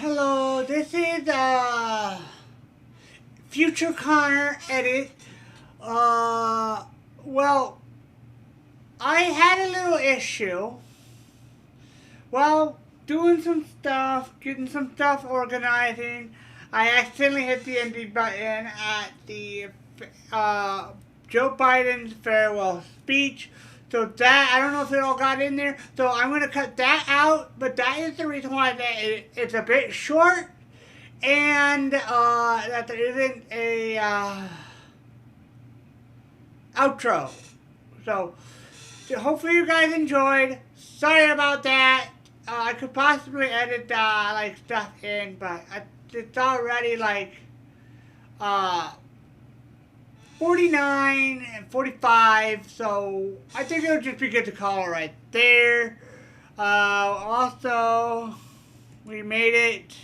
Hello, this is Future Connor edit. Uh, well, I had a little issue. Well, doing some stuff, getting some stuff organizing, I accidentally hit the end button at the uh, Joe Biden's farewell speech. So that, I don't know if it all got in there. So I'm going to cut that out. But that is the reason why it's a bit short. And that there isn't a outro. So hopefully you guys enjoyed. Sorry about that. I could possibly edit like stuff in, but it's already like uh, 49 and 45, so I think it would just be good to call it right there. Also, we made it.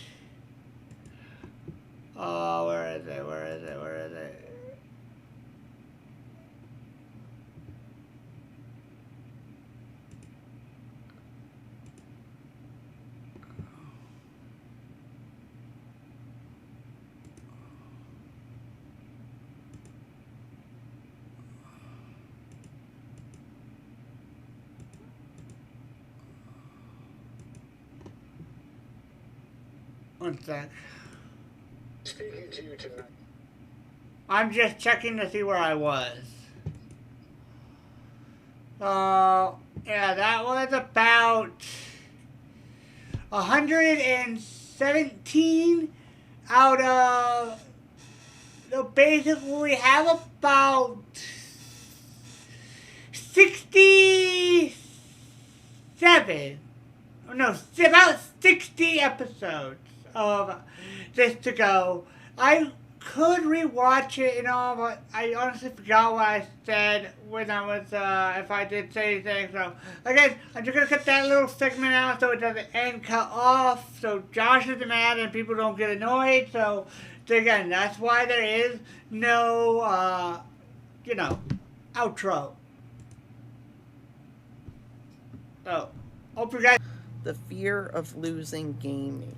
Where is it? Where is it? Where is it? One sec. Speaking to you tonight. I'm just checking to see where I was. Yeah, that was about 117 out of. So basically, we have about 67. Oh, no, about 60 episodes of this to go. I could rewatch it and all, but I honestly forgot what I said when I was, if I did say anything. So, again, I'm just going to cut that little segment out so it doesn't end cut off, so Josh isn't mad and people don't get annoyed. So, again, that's why there is no, outro. So, hope you guys... The fear of losing gaming.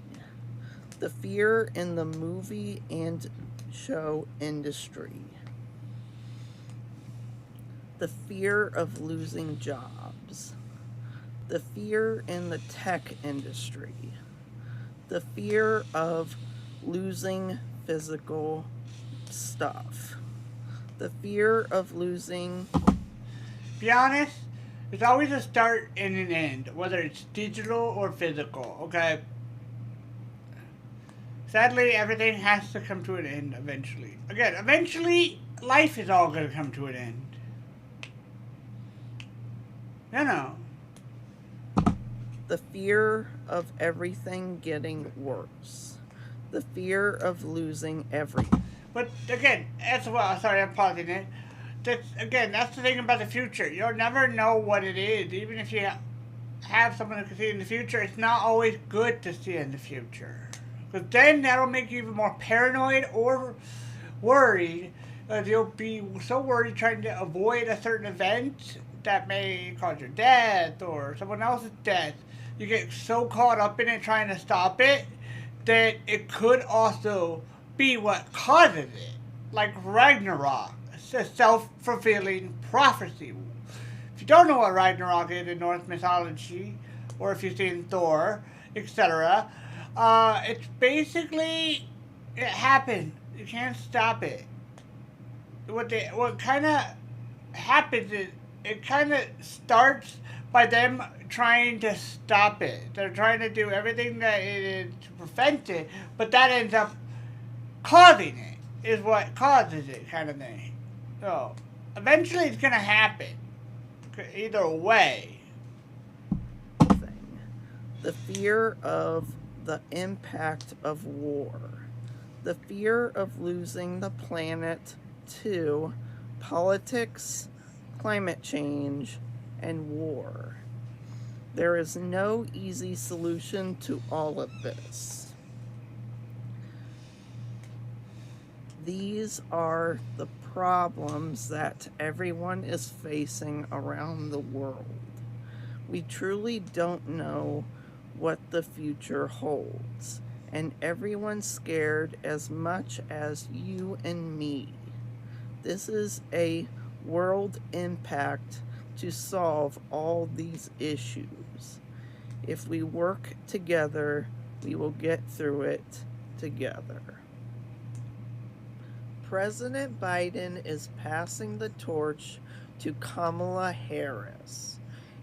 The fear in the movie and show industry. The fear of losing jobs. The fear in the tech industry. The fear of losing physical stuff. The fear of losing... Be honest, there's always a start and an end, whether it's digital or physical, okay? Sadly, everything has to come to an end eventually. Again, eventually, life is all going to come to an end. You know. The fear of everything getting worse. The fear of losing everything. But again, as well, sorry, I'm pausing it. That's the thing about the future. You'll never know what it is. Even if you have someone who can see in the future, it's not always good to see in the future. Because then that'll make you even more paranoid or worried. You'll be so worried trying to avoid a certain event that may cause your death or someone else's death. You get so caught up in it trying to stop it that it could also be what causes it. Like Ragnarok. It's a self-fulfilling prophecy. If you don't know what Ragnarok is in Norse mythology, or if you've seen Thor, etc., it's basically, it happened. You can't stop it. What kind of happens is, it kind of starts by them trying to stop it. They're trying to do everything that it is to prevent it, but that ends up causing it, is what causes it, kind of thing. So, eventually it's going to happen. Either way. The fear of the impact of war. The fear of losing the planet to politics, climate change, and war. There is no easy solution to all of this. These are the problems that everyone is facing around the world. We truly don't know what the future holds, and everyone's scared as much as you and me. This is a world impact to solve all these issues. If we work together, we will get through it together. President Biden is passing the torch to Kamala Harris.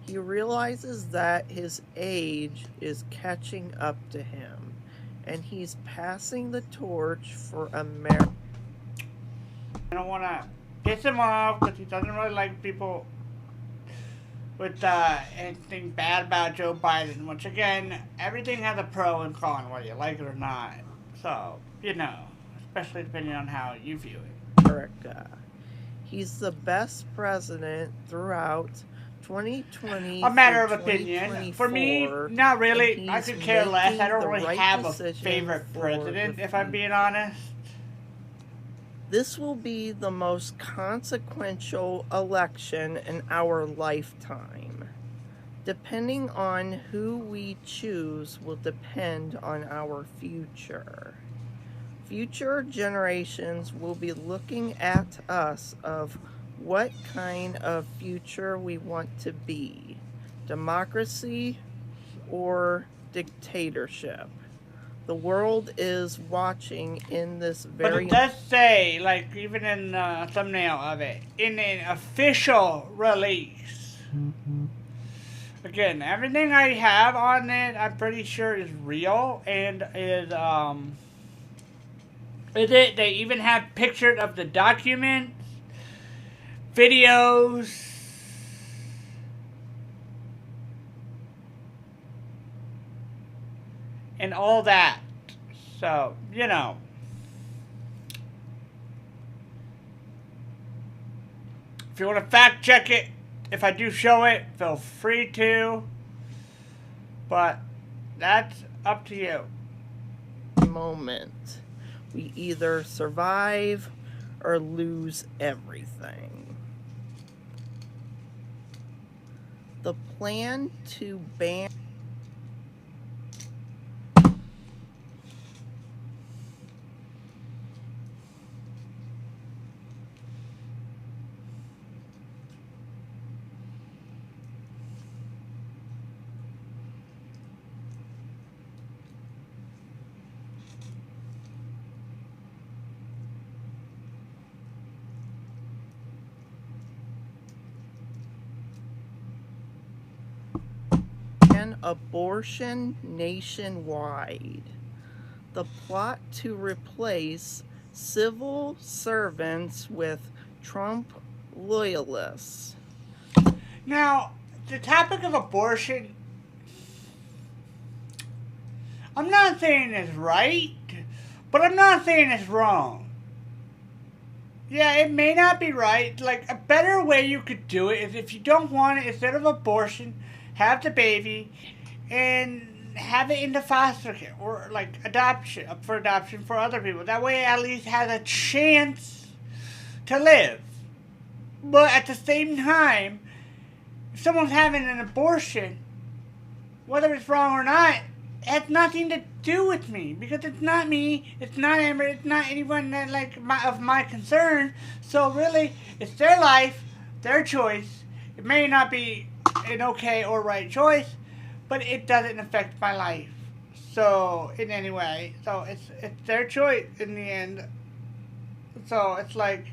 He realizes that his age is catching up to him, and he's passing the torch for America. I don't want to piss him off because he doesn't really like people with anything bad about Joe Biden. Which again, everything has a pro and con, whether you like it or not. So, you know, especially depending on how you view it. America. He's the best president throughout 2020. A matter of opinion. For me, not really. I could care less. I don't really have a favorite president, if I'm being honest. This will be the most consequential election in our lifetime. Depending on who we choose will depend on our future. Future generations will be looking at us of what kind of future we want to be. Democracy or dictatorship. The world is watching in this very... But it does say, like, even in the thumbnail of it, in an official release. Again, everything I have on it, I'm pretty sure is real and is it? They even have pictures of the documents, videos, and all that. So, you know. If you want to fact check it, if I do show it, feel free to. But that's up to you. Moment. We either survive or lose everything. The plan to ban abortion nationwide. The plot to replace civil servants with Trump loyalists. Now, the topic of abortion, I'm not saying it's right, but I'm not saying it's wrong. Yeah, it may not be right. Like, a better way you could do it is if you don't want it, instead of abortion, have the baby and have it into foster care or like adoption, up for adoption for other people. That way it at least has a chance to live. But at the same time, if someone's having an abortion, whether it's wrong or not, it has nothing to do with me, because it's not me, it's not Amber, it's not anyone that of my concern. So really, it's their life, their choice. It may not be an okay or right choice, but it doesn't affect my life. So in any way, so it's their choice in the end. So it's like,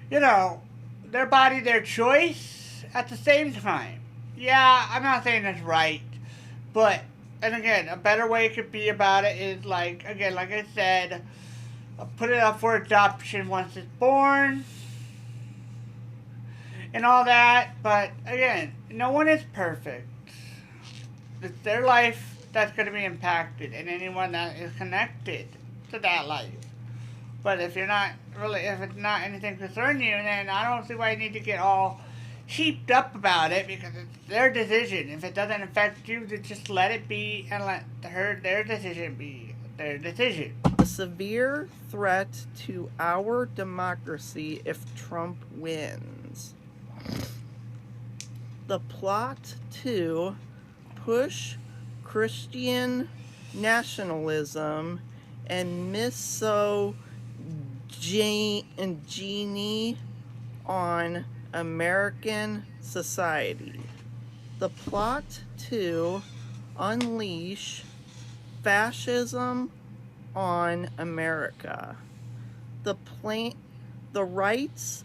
you know, their body, their choice at the same time. Yeah, I'm not saying that's right, but, and again, a better way it could be about it is like, again, like I said, put it up for adoption once it's born and all that. But again, no one is perfect. It's their life that's going to be impacted, and anyone that is connected to that life. But if you're not really, if it's not anything concerning you, then I don't see why you need to get all heaped up about it, because it's their decision. If it doesn't affect you, then just let it be and let their decision be their decision. A severe threat to our democracy if Trump wins. The plot to push Christian nationalism, and misogyny on American society. The plot to unleash fascism on America. The right's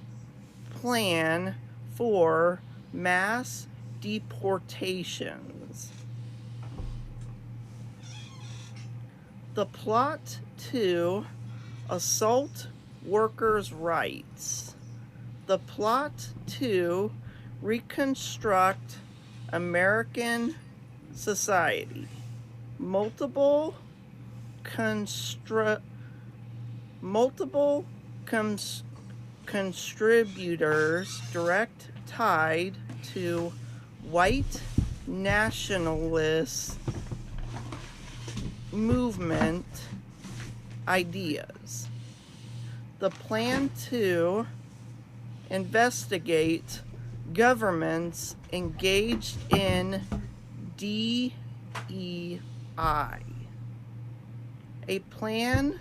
plan for mass deportations. The plot to assault workers' rights. The plot to reconstruct American society. Multiple contributors direct tied to white nationalist movement ideas. The plan to investigate governments engaged in DEI. A plan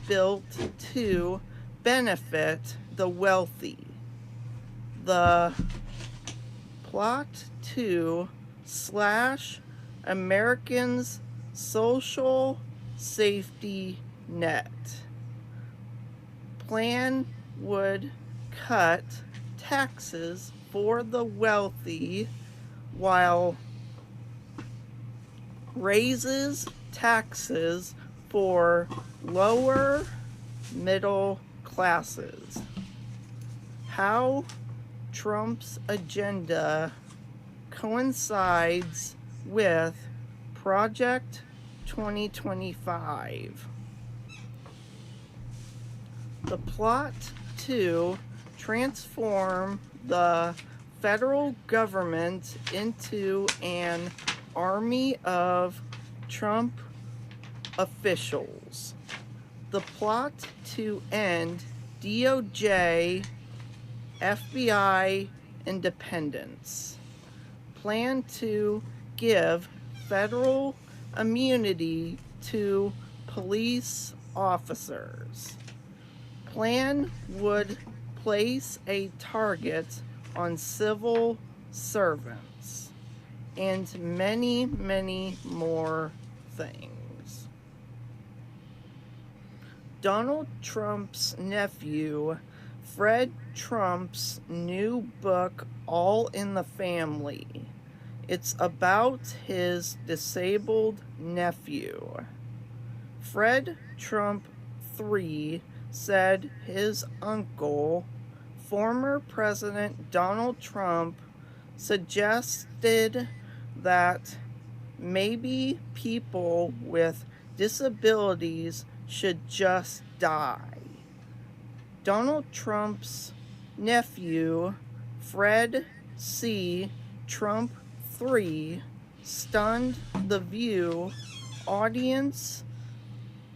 built to benefit the wealthy. The plot to slash Americans' social safety net. Plan would cut taxes for the wealthy while raises taxes for lower middle classes. How Trump's agenda coincides with Project 2025. The plot to transform the federal government into an army of Trump officials. The plot to end DOJ, FBI independence. Plan to give federal immunity to police officers. Plan would place a target on civil servants, and many, many more things. Donald Trump's nephew, Fred Trump's new book, All in the Family. It's about his disabled nephew. Fred Trump III said his uncle, former President Donald Trump, suggested that maybe people with disabilities should just die. Donald Trump's nephew, Fred C. Trump III, stunned the View audience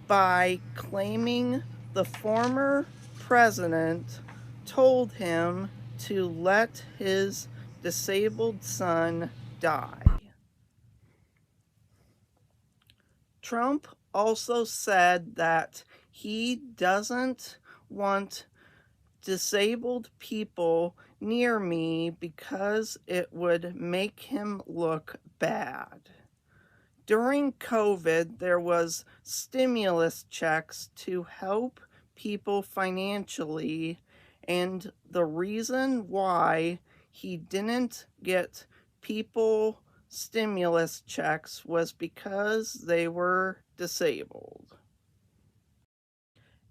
by claiming the former president told him to let his disabled son die. Trump also said that he doesn't want disabled people near me because it would make him look bad. During COVID, there was stimulus checks to help people financially, and the reason why he didn't get people stimulus checks was because they were disabled.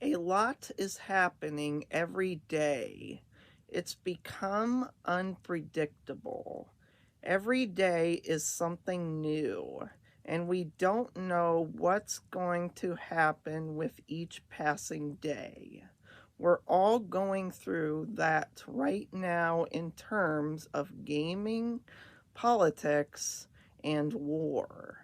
A lot is happening every day. It's become unpredictable. Every day is something new, and we don't know what's going to happen with each passing day. We're all going through that right now in terms of gaming, politics, and war.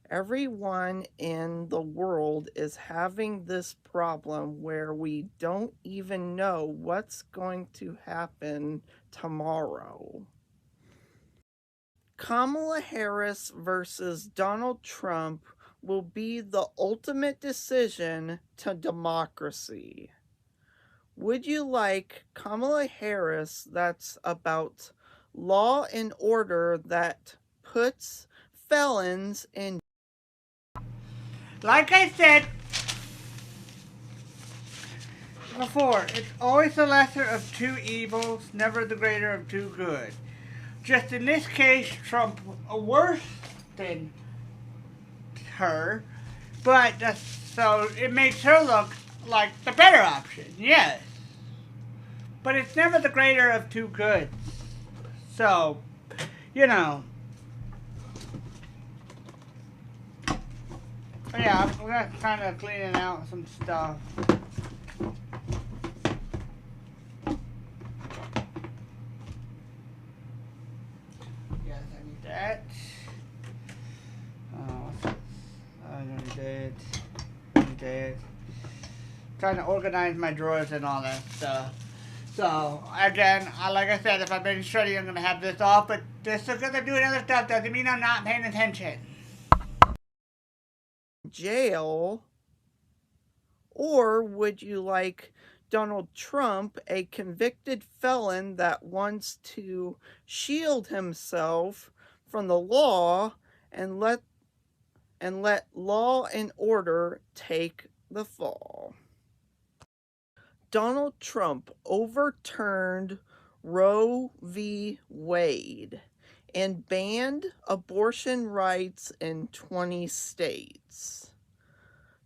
Everyone in the world is having this problem where we don't even know what's going to happen tomorrow. Kamala Harris versus Donald Trump will be the ultimate decision to democracy. Would you like Kamala Harris that's about law and order that puts felons in? Like I said before, it's always the lesser of two evils, never the greater of two good. Just in this case, Trump worse than her, but so it makes her look like the better option, yes. But it's never the greater of two goods. So, you know. Yeah, we're gonna kind of cleaning out some stuff. Yes, I need that. Oh, I don't need that. Trying to organize my drawers and all that stuff. So, again, like I said, if I've been studying, I'm going to have this off, but just because I'm doing other stuff doesn't mean I'm not paying attention. Jail? Or would you like Donald Trump, a convicted felon that wants to shield himself from the law and let law and order take the fall? Donald Trump overturned Roe v. Wade and banned abortion rights in 20 states.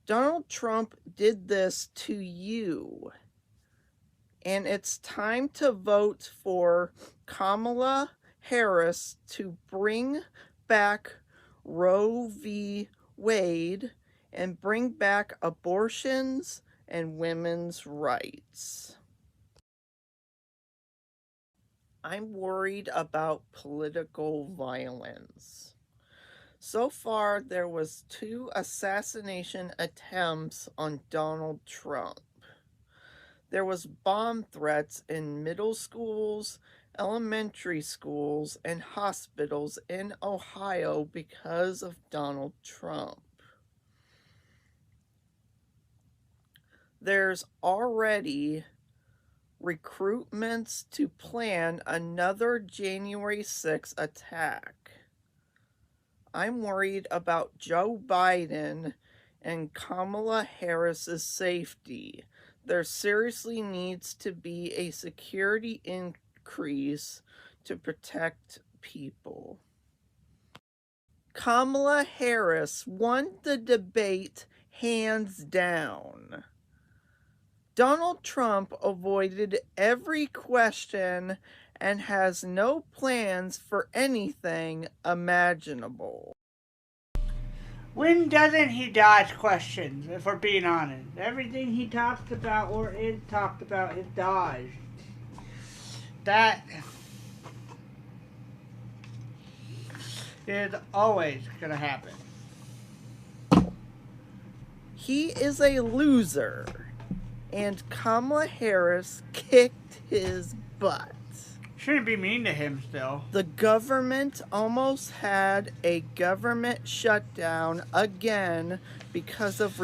Donald Trump did this to you, and it's time to vote for Kamala Harris to bring back Roe v. Wade and bring back abortions and women's rights. I'm worried about political violence. So far, there was 2 assassination attempts on Donald Trump. There was bomb threats in middle schools, elementary schools, and hospitals in Ohio because of Donald Trump. There's already recruitments to plan another January 6th attack. I'm worried about Joe Biden and Kamala Harris's safety. There seriously needs to be a security increase to protect people. Kamala Harris won the debate hands down. Donald Trump avoided every question and has no plans for anything imaginable. When doesn't he dodge questions, if we're being honest? Everything he talks about or is talked about is dodged. That is always going to happen. He is a loser, and Kamala Harris kicked his butt. Shouldn't be mean to him still. The government almost had a government shutdown again because of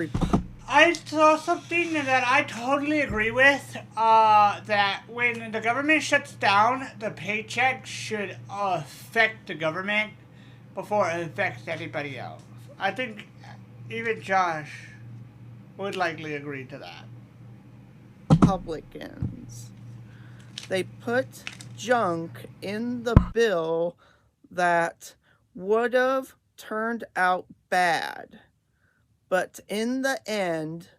I saw something that I totally agree with, that when the government shuts down, the paycheck should affect the government before it affects anybody else. I think even Josh would likely agree to that. Republicans. They put junk in the bill that would have turned out bad. But in the end,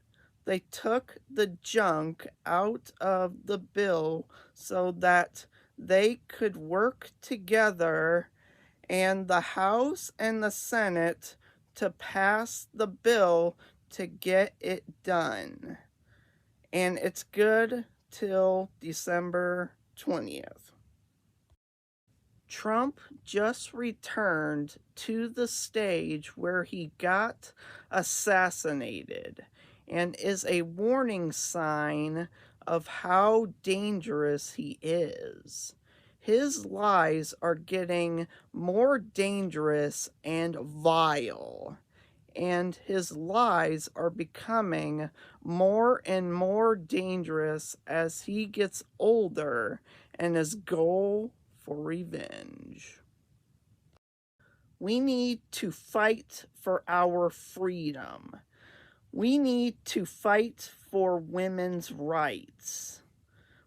they took the junk out of the bill so that they could work together and the House and the Senate to pass the bill to get it done. And it's good till December 20th. Trump just returned to the stage where he got assassinated and is a warning sign of how dangerous he is. his lies are getting more dangerous and vile, and his lies are becoming more and more dangerous as he gets older and his goal for revenge. We need to fight for our freedom. We need to fight for women's rights.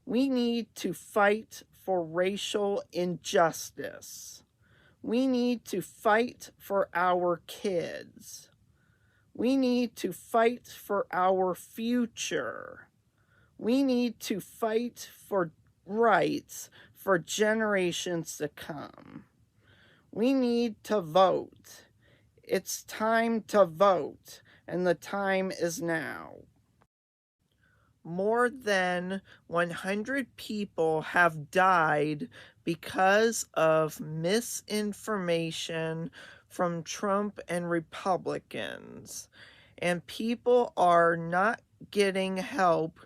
We need to fight for racial injustice. We need to fight for our kids. We need to fight for our future. We need to fight for rights for generations to come. We need to vote. It's time to vote, and the time is now. More than 100 people have died because of misinformation from Trump and Republicans, and people are not getting help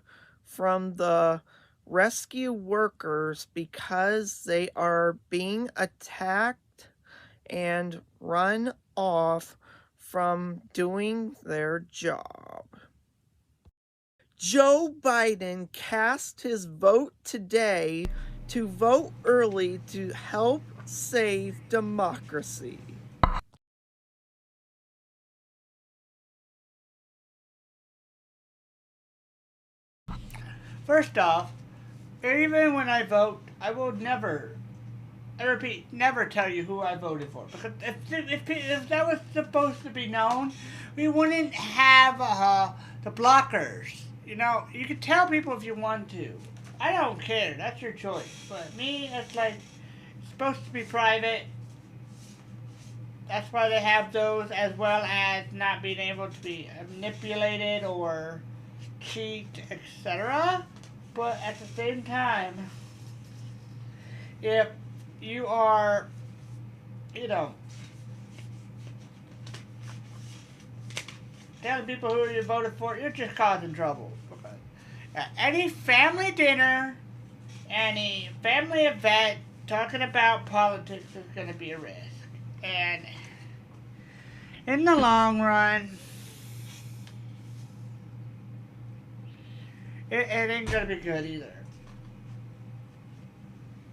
from the rescue workers because they are being attacked and run off from doing their job. Joe Biden cast his vote today to vote early to help save democracy. First off, even when I vote, I will never, I repeat, never tell you who I voted for. Because if that was supposed to be known, we wouldn't have the blockers. You know, you can tell people if you want to. I don't care. That's your choice. But me, it's like, it's supposed to be private. That's why they have those, as well as not being able to be manipulated or cheat, etc. But at the same time, if you are, you know, telling people who you voted for, you're just causing trouble. Any family dinner, any family event talking about politics is going to be a risk. And in the long run, it ain't going to be good either.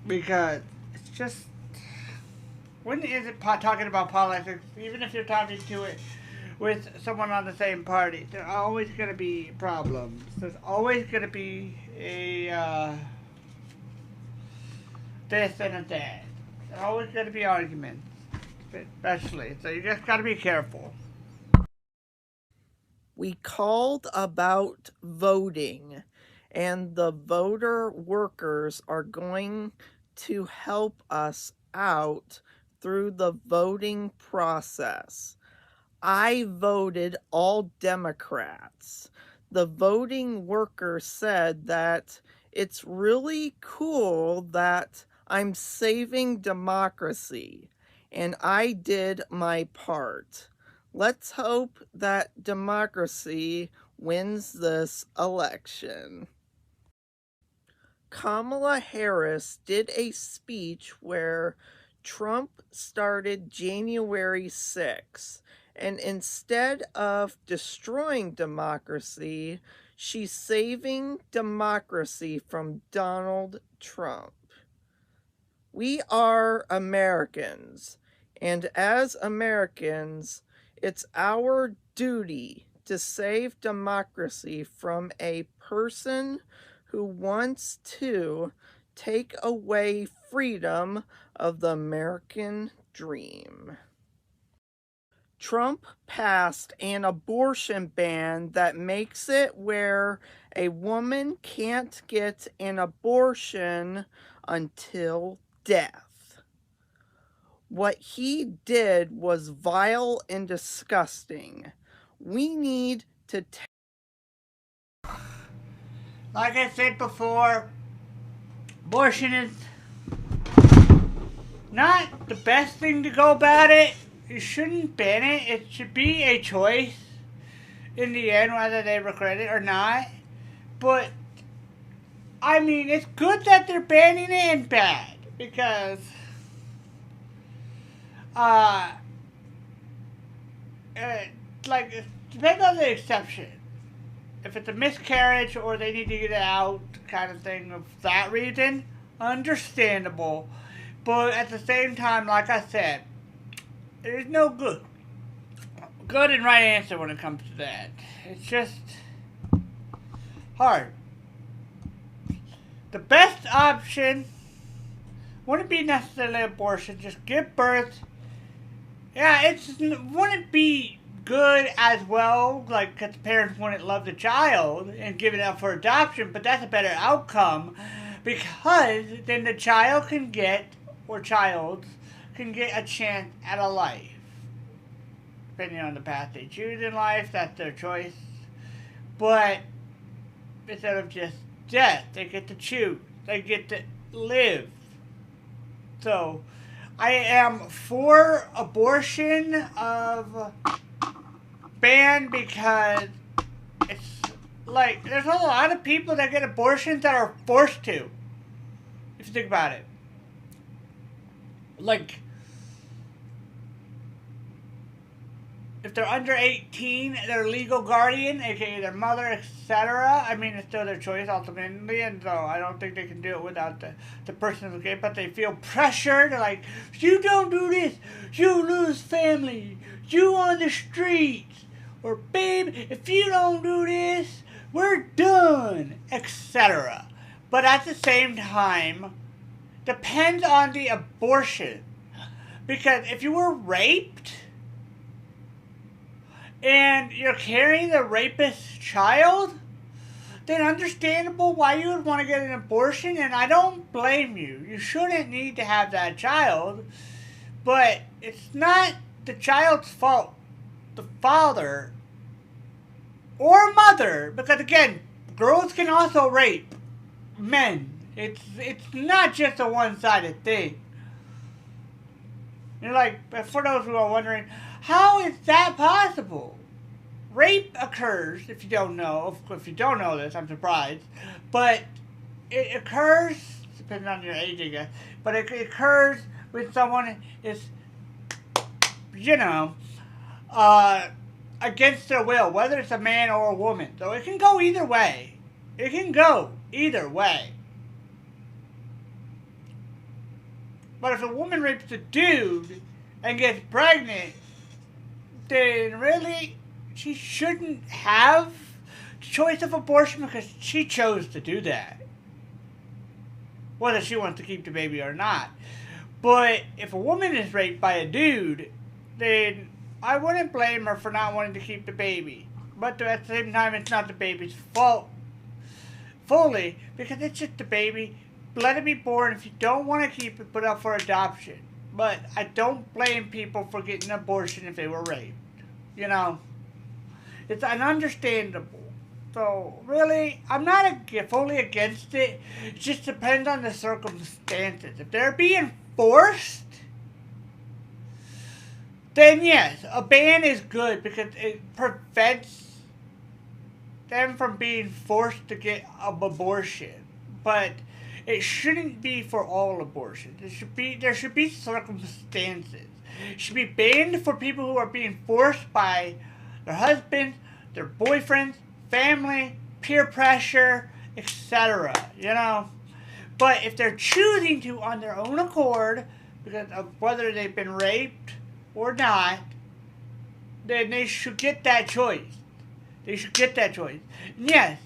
Because it's just, when is it talking about politics, even if you're talking to it with someone on the same party, there are always going to be problems. There's always going to be a this and a that. There's always going to be arguments, especially. So you just got to be careful. We called about voting, and the voter workers are going to help us out through the voting process. I voted all Democrats. The voting workers said that it's really cool that I'm saving democracy, and I did my part. Let's hope that democracy wins this election. Kamala Harris did a speech where Trump started January 6th. And instead of destroying democracy, she's saving democracy from Donald Trump. We are Americans, and as Americans, it's our duty to save democracy from a person who wants to take away freedom of the American dream. Trump passed an abortion ban that makes it where a woman can't get an abortion until death. What he did was vile and disgusting. We need to like I said before, abortion is not the best thing to go about it. You shouldn't ban it. It should be a choice in the end, whether they regret it or not. But, I mean, it's good that they're banning it and bad. because uh, like it depends on the exception. If it's a miscarriage or they need to get it out, kind of thing, of that reason, understandable. But at the same time, like I said, there's no good and right answer when it comes to that. It's just hard. The best option wouldn't be necessarily abortion. Just give birth. Yeah, wouldn't be good as well, like, because the parents wouldn't love the child and give it up for adoption, but that's a better outcome because then the child can get, or childs, can get a chance at a life. Depending on the path they choose in life, that's their choice. But instead of just death, they get to choose. They get to live. So, I am for abortion of ban because it's like there's a lot of people that get abortions that are forced to. If you think about it. Like, if they're under 18, their legal guardian, aka their mother, etc. I mean, it's still their choice ultimately, and so I don't think they can do it without the person who's gay, but they feel pressured, like, you don't do this, you lose family, you on the streets, or babe, if you don't do this, we're done, etc. But at the same time, depends on the abortion. Because if you were raped, and you're carrying the rapist's child, then understandable why you would want to get an abortion, and I don't blame you. You shouldn't need to have that child, but it's not the child's fault. The father or mother, because again, girls can also rape men. It's not just a one-sided thing. You're like, for those who are wondering, how is that possible? Rape occurs, if you don't know. If you don't know this, I'm surprised. But it occurs, depending on your age, I guess. But it occurs when someone is, against their will, whether it's a man or a woman. So it can go either way. It can go either way. But if a woman rapes a dude and gets pregnant, then really she shouldn't have the choice of abortion because she chose to do that. Whether she wants to keep the baby or not. But if a woman is raped by a dude, then I wouldn't blame her for not wanting to keep the baby. But at the same time, it's not the baby's fault fully, because it's just the baby. Let it be born. If you don't want to keep it, put it up for adoption. But I don't blame people for getting an abortion if they were raped. You know, it's ununderstandable. So, really, I'm not fully against it. It just depends on the circumstances. If they're being forced, then yes, a ban is good because it prevents them from being forced to get an abortion. But it shouldn't be for all abortions. There should be circumstances. It should be banned for people who are being forced by their husbands, their boyfriends, family, peer pressure, etc. But if they're choosing to on their own accord, because of whether they've been raped or not, then they should get that choice. They should get that choice. And yes,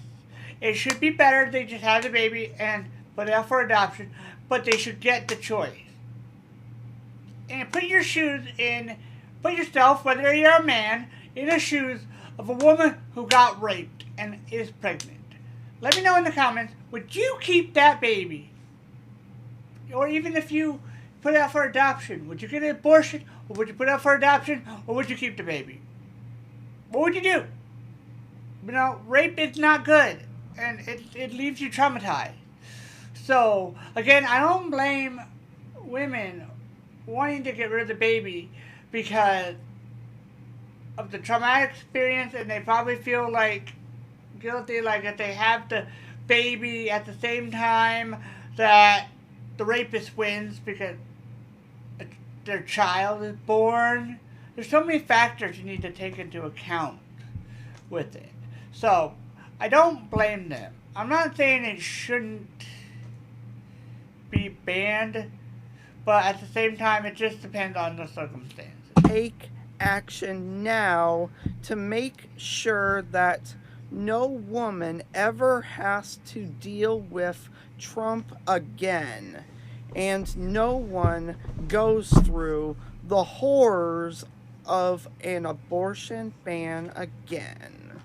it should be better if they just have the baby and put it up for adoption, but they should get the choice. And put yourself, whether you're a man, in the shoes of a woman who got raped and is pregnant. Let me know in the comments, would you keep that baby? Or even if you put it out for adoption, would you get an abortion? Or would you put it out for adoption? Or would you keep the baby? What would you do? Rape is not good. And it leaves you traumatized. So, again, I don't blame women wanting to get rid of the baby because of the traumatic experience, and they probably feel like guilty, like if they have the baby at the same time that the rapist wins because their child is born. There's so many factors you need to take into account with it. So, I don't blame them. I'm not saying it shouldn't be banned, but at the same time, it just depends on the circumstances. Take action now to make sure that no woman ever has to deal with Trump again, and no one goes through the horrors of an abortion ban again.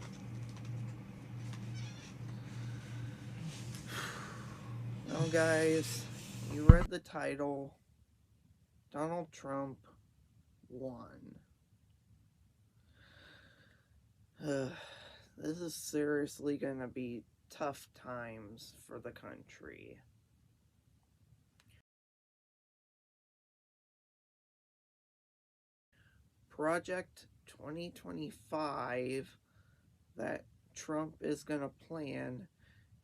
Well, guys, you read the title. Donald Trump won. This is seriously going to be tough times for the country. Project 2025 that Trump is going to plan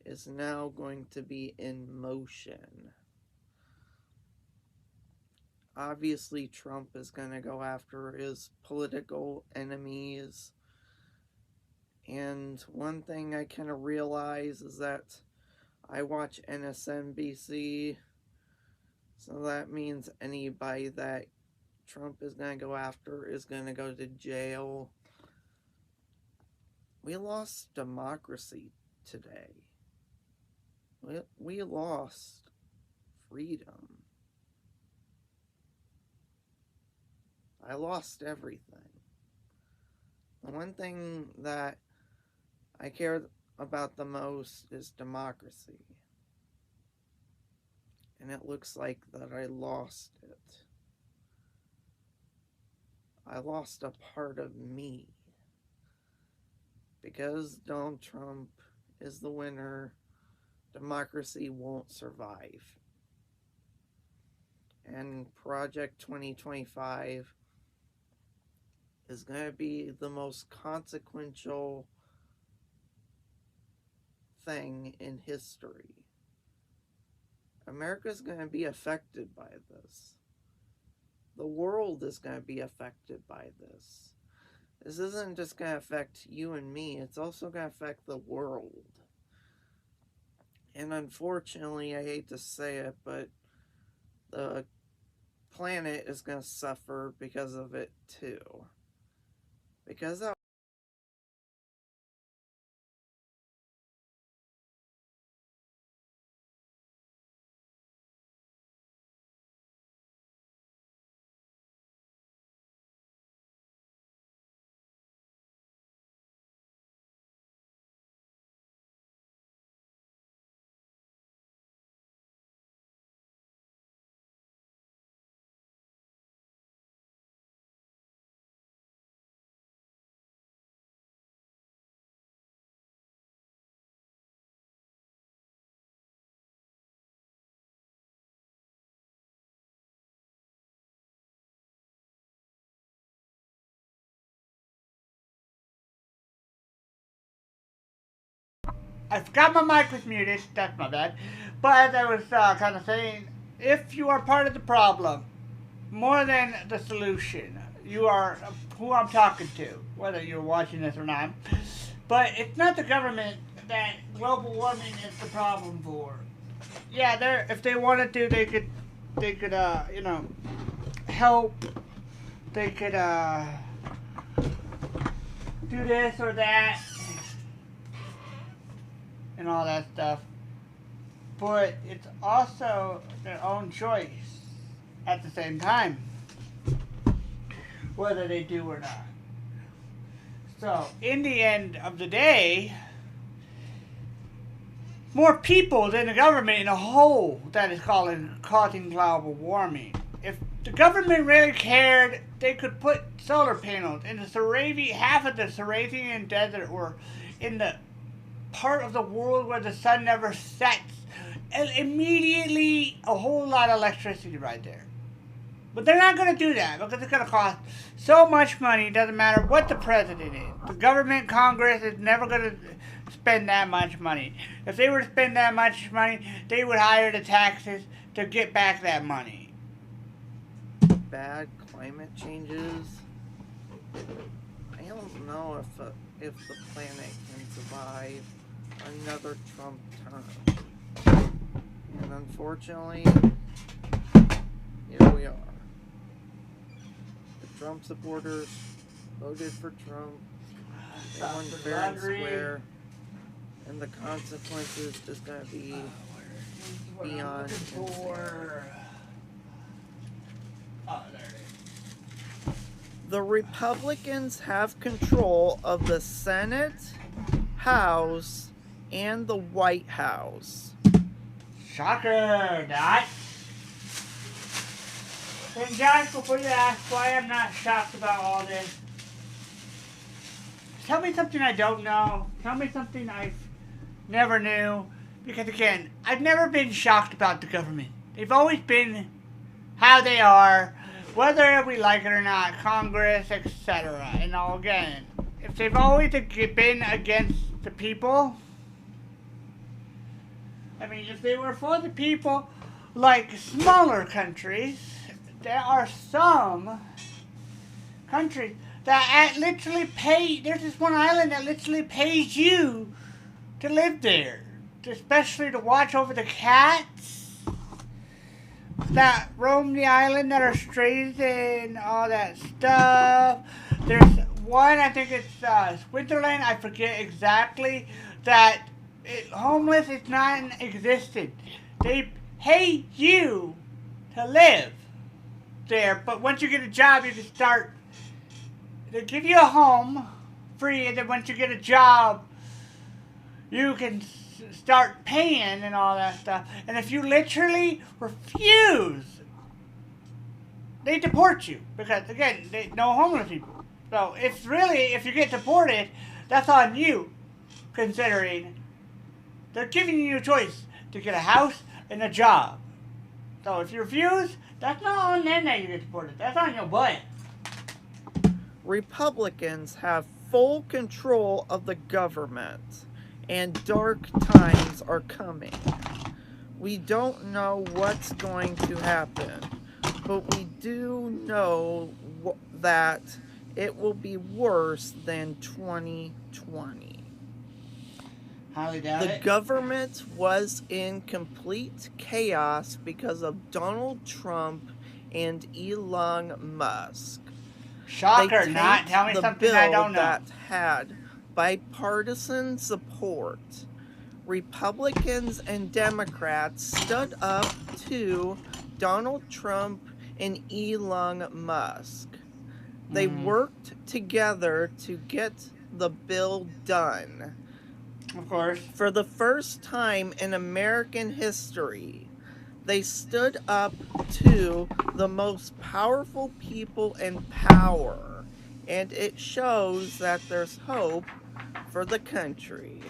is now going to be in motion. Obviously, Trump is going to go after his political enemies. And one thing I kind of realize is that I watch MSNBC, so that means anybody that Trump is going to go after is going to go to jail. We lost democracy today. We lost freedom. I lost everything. The one thing that I care about the most is democracy. And it looks like that I lost it. I lost a part of me. Because Donald Trump is the winner, democracy won't survive. And Project 2025 is going to be the most consequential thing in history. America's going to be affected by this. The world is going to be affected by this. This isn't just going to affect you and me, it's also going to affect the world. And unfortunately, I hate to say it, but the planet is going to suffer because of it too. Because that I forgot my mic was muted. That's my bad. But as I was kind of saying, if you are part of the problem, more than the solution, you are who I'm talking to, whether you're watching this or not. But it's not the government that global warming is the problem for. Yeah, if they wanted to, they could, help. They could do this or that. And all that stuff. But it's also their own choice at the same time, whether they do or not. So, in the end of the day, more people than the government in a whole that is causing global warming. If the government really cared, they could put solar panels in half of the Sarabian Desert, or in the part of the world where the sun never sets, and immediately a whole lot of electricity right there. But they're not going to do that because it's going to cost so much money. It doesn't matter what the president is. The government, Congress is never going to spend that much money. If they were to spend that much money, they would hire the taxes to get back that money. Bad climate changes. I don't know if the planet can survive another Trump term. And unfortunately, here we are. The Trump supporters voted for Trump. They won fair and square. And the consequences is going to be beyond insane. Oh, there it is. The Republicans have control of the Senate, House, and the White House. Shocker, Dot. And Josh, before you ask why I'm not shocked about all this, tell me something I don't know. Tell me something I never knew. Because again, I've never been shocked about the government. They've always been how they are, whether we like it or not, Congress, etc. And all again, if they've always been against the people, I mean, if they were for the people, like smaller countries, there are some countries that literally pay. There's this one island that literally pays you to live there, especially to watch over the cats that roam the island, that are strays and all that stuff. There's one, I think it's Switzerland, I forget exactly, that homeless is non-existent. They pay you to live there, but once you get a job, you can start. They give you a home free, and then once you get a job, you can start paying and all that stuff. And if you literally refuse, they deport you. Because, again, no homeless people. So, it's really, if you get deported, that's on you. Considering they're giving you a choice to get a house and a job. So, if you refuse, that's not on them that you get deported. That's on your butt. Republicans have full control of the government, and dark times are coming. We don't know what's going to happen, but we do know that it will be worse than 2020. Highly doubt The it. government was in complete chaos because of Donald Trump and Elon Musk. Shocker, They not. tanked Tell me the something bill I don't know. that had bipartisan support. Republicans and Democrats stood up to Donald Trump and Elon Musk. They worked together to get the bill done. Of course. For the first time in American history, they stood up to the most powerful people in power, and it shows that there's hope for the country.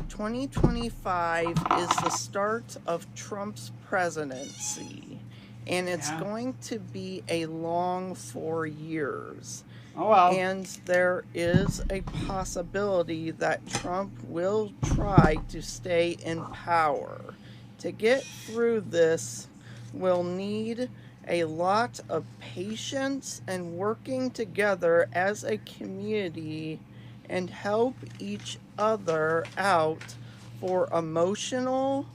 "2025 is the start of Trump's presidency, and it's going to be a long 4 years. Oh, well. And there is a possibility that Trump will try to stay in power. To get through this, we'll need a lot of patience and working together as a community and help each other out for emotional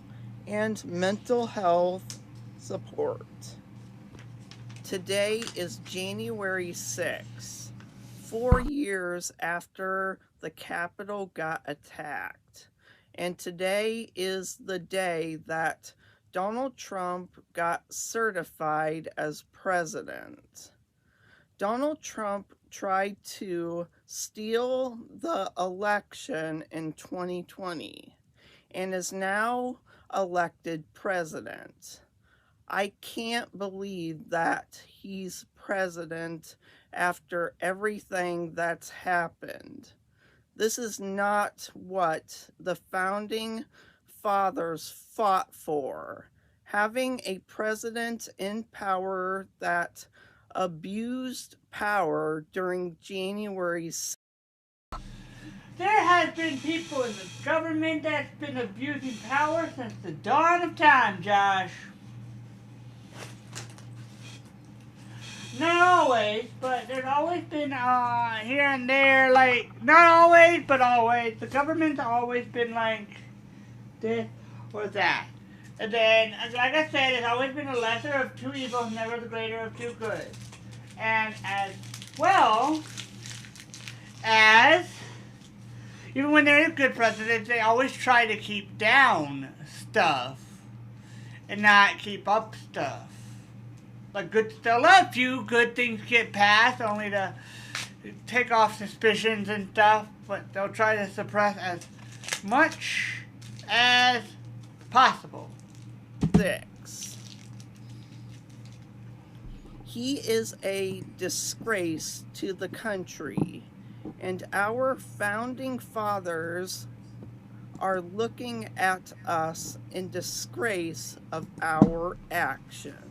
and mental health support." Today is January 6th, 4 years after the Capitol got attacked. And today is the day that Donald Trump got certified as president. Donald Trump tried to steal the election in 2020 and is now elected president. I can't believe that he's president after everything that's happened. This is not what the founding fathers fought for. Having a president in power that abused power during January 6th. There has been people in the government that's been abusing power since the dawn of time, Josh. Not always, but there's always been here and there, like, not always, but always. The government's always been like this or that. And then, like I said, it's always been a lesser of two evils, never the greater of two goods. And as well as, even when there is good presidents, they always try to keep down stuff and not keep up stuff. Like good stuff, a few good things get passed, only to take off suspicions and stuff, but they'll try to suppress as much as possible. 6. He is a disgrace to the country, and our founding fathers are looking at us in disgrace of our actions.